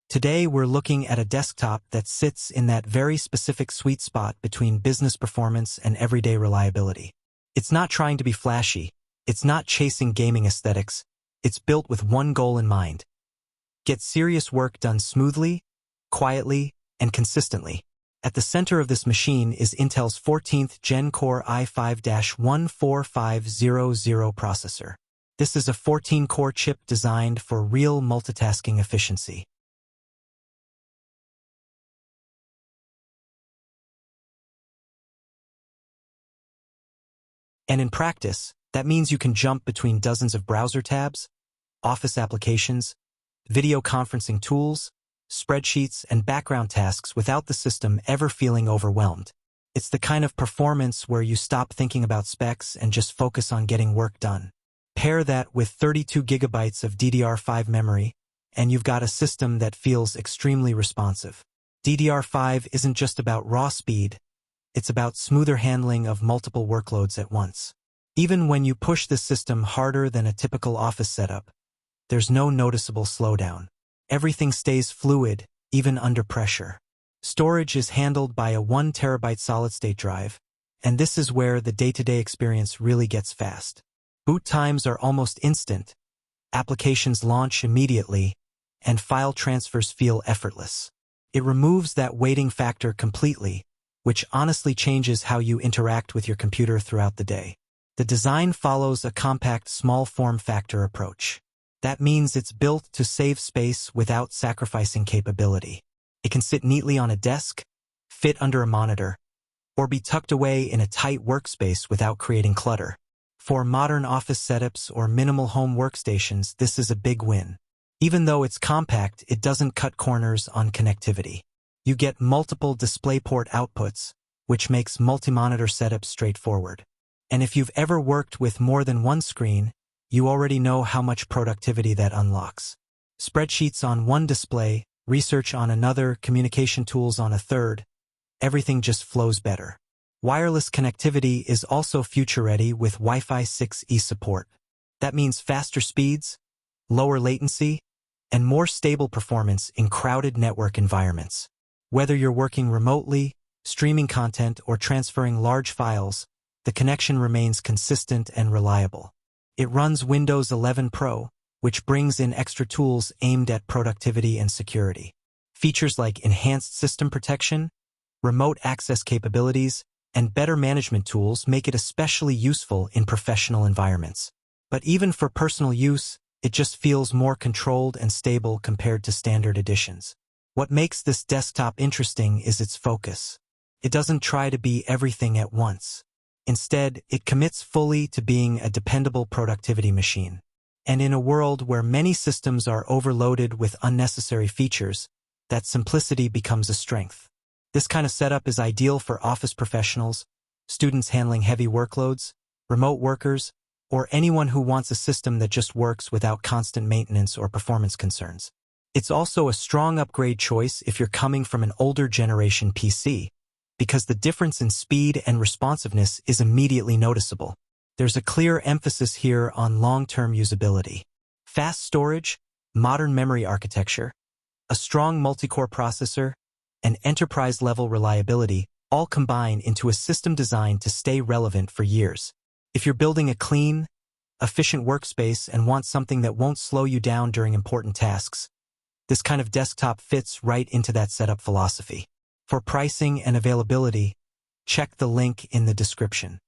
Today we're looking at a desktop that sits in that very specific sweet spot between business performance and everyday reliability. It's not trying to be flashy, it's not chasing gaming aesthetics, it's built with one goal in mind: get serious work done smoothly, quietly, and consistently. At the center of this machine is Intel's 14th Gen Core i5-14500 processor. This is a 14-core chip designed for real multitasking efficiency. And in practice, that means you can jump between dozens of browser tabs, office applications, video conferencing tools, spreadsheets, and background tasks without the system ever feeling overwhelmed. It's the kind of performance where you stop thinking about specs and just focus on getting work done. Pair that with 32 gigabytes of DDR5 memory, and you've got a system that feels extremely responsive. DDR5 isn't just about raw speed, it's about smoother handling of multiple workloads at once. Even when you push the system harder than a typical office setup, there's no noticeable slowdown. Everything stays fluid, even under pressure. Storage is handled by a 1 terabyte solid-state drive, and this is where the day-to-day experience really gets fast. Boot times are almost instant, applications launch immediately, and file transfers feel effortless. It removes that waiting factor completely, which honestly changes how you interact with your computer throughout the day. The design follows a compact small form factor approach. That means it's built to save space without sacrificing capability. It can sit neatly on a desk, fit under a monitor, or be tucked away in a tight workspace without creating clutter. For modern office setups or minimal home workstations, this is a big win. Even though it's compact, it doesn't cut corners on connectivity. You get multiple DisplayPort outputs, which makes multi-monitor setups straightforward. And if you've ever worked with more than one screen, you already know how much productivity that unlocks. Spreadsheets on one display, research on another, communication tools on a third, everything just flows better. Wireless connectivity is also future-ready with Wi-Fi 6E support. That means faster speeds, lower latency, and more stable performance in crowded network environments. Whether you're working remotely, streaming content, or transferring large files, the connection remains consistent and reliable. It runs Windows 11 Pro, which brings in extra tools aimed at productivity and security. Features like enhanced system protection, remote access capabilities, and better management tools make it especially useful in professional environments. But even for personal use, it just feels more controlled and stable compared to standard editions. What makes this desktop interesting is its focus. It doesn't try to be everything at once. Instead, it commits fully to being a dependable productivity machine. And in a world where many systems are overloaded with unnecessary features, that simplicity becomes a strength. This kind of setup is ideal for office professionals, students handling heavy workloads, remote workers, or anyone who wants a system that just works without constant maintenance or performance concerns. It's also a strong upgrade choice if you're coming from an older generation PC, because the difference in speed and responsiveness is immediately noticeable. There's a clear emphasis here on long-term usability. Fast storage, modern memory architecture, a strong multi-core processor, and enterprise-level reliability all combine into a system designed to stay relevant for years. If you're building a clean, efficient workspace and want something that won't slow you down during important tasks, this kind of desktop fits right into that setup philosophy. For pricing and availability, check the link in the description.